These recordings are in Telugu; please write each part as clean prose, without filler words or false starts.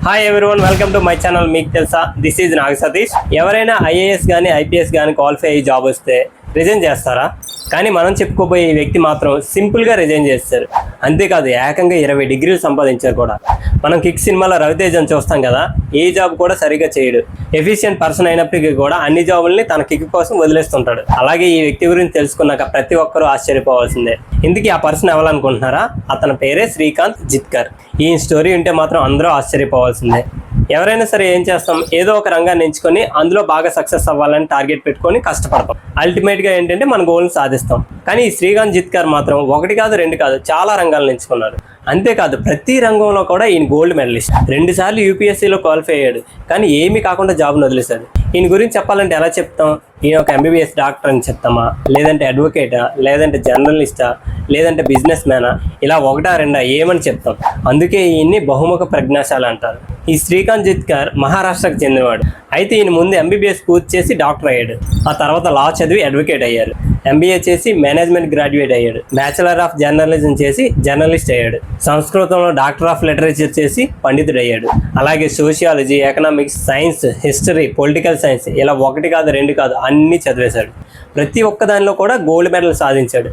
Hi everyone, welcome to my channel. మీకు తెలుసా, దిస్ ఈజ్ నాగ సతీష్. ఎవరైనా ఐఏఎస్ కానీ ఐపీఎస్ కానీ క్వాలిఫై అయ్యి జాబ్ వస్తే రిజైన్ చేస్తారా? కానీ మనం చెప్పుకోబోయే ఈ వ్యక్తి మాత్రం సింపుల్గా రిజైన్ చేస్తారు. అంతేకాదు, ఏకంగా 20 డిగ్రీలు సంపాదించారు కూడా. మనం కిక్ సినిమాలో రవితేజని చూస్తాం కదా, ఏ జాబ్ కూడా సరిగ్గా చేయడు. ఎఫిషియెంట్ పర్సన్ అయినప్పటికీ కూడా అన్ని జాబుల్ని తన కిక్ కోసం వదిలేస్తుంటాడు. అలాగే ఈ వ్యక్తి గురించి తెలుసుకున్నాక ప్రతి ఒక్కరూ ఆశ్చర్యపోవాల్సిందే. ఇందుకే ఆ పర్సన్ అవ్వాలనుకుంటున్నారా? అతని పేరే శ్రీకాంత్ జిత్కర్. ఈ స్టోరీ ఉంటే మాత్రం అందరూ ఆశ్చర్యపోవాల్సిందే. ఎవరైనా సరే ఏం చేస్తాం, ఏదో ఒక రంగాన్ని ఎంచుకొని అందులో బాగా సక్సెస్ అవ్వాలని టార్గెట్ పెట్టుకొని కష్టపడతాం. అల్టిమేట్గా ఏంటంటే మన గోల్ని సాధిస్తాం. కానీ ఈ శ్రీకాంత్ జిత్కర్ మాత్రం 1 కాదు 2 కాదు చాలా రంగాలను ఎంచుకున్నారు. అంతేకాదు, ప్రతి రంగంలో కూడా ఈయన గోల్డ్ మెడలిస్ట్. 2 సార్లు యూపీఎస్సీలో క్వాలిఫై అయ్యాడు. కానీ ఏమీ కాకుండా జాబ్ను వదిలేశాడు. ఈయన గురించి చెప్పాలంటే ఎలా చెప్తాం? ఈయన ఒక ఎంబీబీఎస్ డాక్టర్ అని చెప్తామా, లేదంటే అడ్వకేటా, లేదంటే జర్నలిస్టా, లేదంటే బిజినెస్ మ్యానా? ఇలా 1, 2 ఏమని చెప్తాం. అందుకే ఈయన్ని బహుముఖ ప్రజ్ఞాశాలి అంటారు. ఈ శ్రీకాంత్ జిత్కర్ మహారాష్ట్రకు చెందినవాడు. అయితే ఈయన ముందు ఎంబీబీఎస్ పూర్తి చేసి డాక్టర్ అయ్యాడు. ఆ తర్వాత లా చదివి అడ్వకేట్ అయ్యారు. ఎంబీఏ చేసి మేనేజ్మెంట్ గ్రాడ్యుయేట్ అయ్యాడు. బ్యాచిలర్ ఆఫ్ జర్నలిజం చేసి జర్నలిస్ట్ అయ్యాడు. సంస్కృతంలో డాక్టర్ ఆఫ్ లిటరేచర్ చేసి పండితుడు అయ్యాడు. అలాగే sociology, economics, science, history, political science ఇలా 1 కాదు 2 కాదు అన్నీ చదివేశాడు. ప్రతి ఒక్క దానిలో కూడా గోల్డ్ మెడల్ సాధించాడు.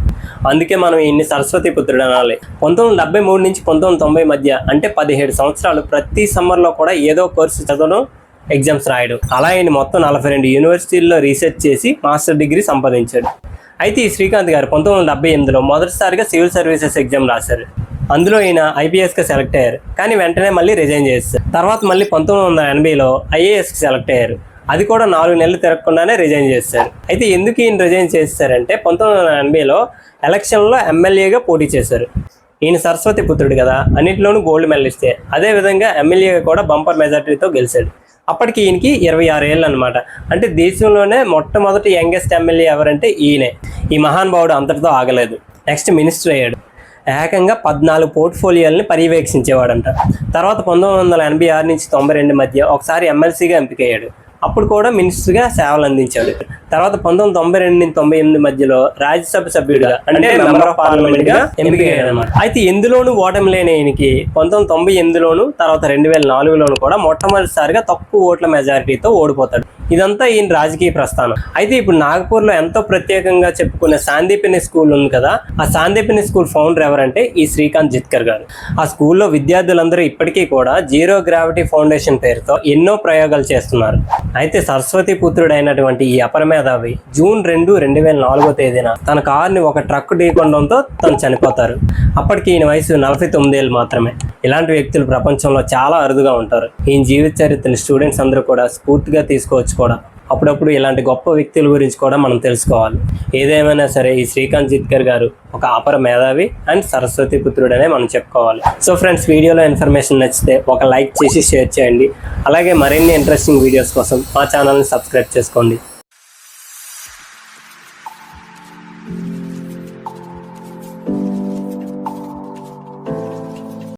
అందుకే మనం ఈయన్ని సరస్వతి పుత్రుడు అనాలి. 1973 నుంచి 1990 మధ్య అంటే 17 సంవత్సరాలు ప్రతి సమ్మర్లో కూడా ఏదో కోర్సు చదవడం, ఎగ్జామ్స్ రాయడం. అలా ఈయన మొత్తం 42 యూనివర్సిటీల్లో రీసెర్చ్ చేసి మాస్టర్ డిగ్రీ సంపాదించాడు. అయితే ఈ శ్రీకాంత్ గారు 1978లో మొదటిసారిగా సివిల్ సర్వీసెస్ ఎగ్జామ్ రాశారు. అందులో ఈయన ఐపీఎస్కి సెలెక్ట్ అయ్యారు. కానీ వెంటనే మళ్ళీ రిజైన్ చేశారు. తర్వాత మళ్ళీ 1980లో ఐఏఎస్కి సెలెక్ట్ అయ్యారు. అది కూడా 4 నెలలు తిరగకుండానే రిజైన్ చేశారు. అయితే ఎందుకు ఈయన రిజైన్ చేశారంటే 1980లో ఎలక్షన్లో ఎమ్మెల్యేగా పోటీ చేశారు. ఈయన సరస్వతి పుత్రుడు కదా, అన్నింటిలోనూ గోల్డ్ మెడలిస్టే. అదేవిధంగా ఎమ్మెల్యేగా కూడా బంపర్ మెజార్టీతో గెలిచాడు. అప్పటికి ఈయనకి 26 ఏళ్ళు అనమాట. అంటే దేశంలోనే మొట్టమొదటి యంగెస్ట్ ఎమ్మెల్యే ఎవరంటే ఈయనే. ఈ మహానుభావుడు అంతటితో ఆగలేదు. నెక్స్ట్ మినిస్టర్ అయ్యాడు. ఏకంగా 14 పోర్ట్ఫోలియోల్ని పర్యవేక్షించేవాడంట. తర్వాత 1986 నుంచి 92 మధ్య ఒకసారి ఎమ్మెల్సీగా ఎంపికయ్యాడు. అప్పుడు కూడా మినిస్టర్గా సేవలు అందించాడు. తర్వాత 1992 నుంచి 98 మధ్యలో రాజ్యసభ సభ్యుడిగా అంటే మెంబర్ ఆఫ్ పార్లమెంట్ గా ఎంపికయ్యాడు అనమాట. అయితే ఎందులోనూ ఓటమి లేని ఈయనకి 1998లోను తర్వాత 2004లోను కూడా మొట్టమొదటిసారిగా తక్కువ ఓట్ల మెజారిటీతో ఓడిపోతాడు. ఇదంతా ఈయన రాజకీయ ప్రస్థానం. అయితే ఇప్పుడు నాగపూర్లో ఎంతో ప్రత్యేకంగా చెప్పుకునే సాందీపిని స్కూల్ ఉంది కదా, ఆ సాందీపిని స్కూల్ ఫౌండర్ ఎవరంటే ఈ శ్రీకాంత్ జిత్కర్ గారు. ఆ స్కూల్లో విద్యార్థులందరూ ఇప్పటికీ కూడా జీరో గ్రావిటీ ఫౌండేషన్ పేరుతో ఎన్నో ప్రయోగాలు చేస్తున్నారు. అయితే సరస్వతి పుత్రుడు అయినటువంటి ఈ అపరమేధావి జూన్ 2, 2004వ తేదీన తన కారుని ఒక ట్రక్ ఢీకొనడంతో తను చనిపోతారు. అప్పటికి ఈయన వయసు 49 ఏళ్ళు మాత్రమే. ఇలాంటి వ్యక్తులు ప్రపంచంలో చాలా అరుదుగా ఉంటారు. ఈయన జీవిత చరిత్రని స్టూడెంట్స్ అందరూ కూడా స్ఫూర్తిగా తీసుకోవచ్చు కూడా. అప్పుడప్పుడు ఇలాంటి గొప్ప వ్యక్తుల గురించి కూడా మనం తెలుసుకోవాలి. ఏదేమైనా సరే ఈ శ్రీకాంత్ జిత్కర్ గారు ఒక అపర మేధావి అండ్ సరస్వతి పుత్రుడనే మనం చెప్పుకోవాలి. సో ఫ్రెండ్స్, వీడియోలో ఇన్ఫర్మేషన్ నచ్చితే ఒక లైక్ చేసి షేర్ చేయండి. అలాగే మరిన్ని ఇంట్రెస్టింగ్ వీడియోస్ కోసం మా ఛానల్ని సబ్స్క్రైబ్ చేసుకోండి.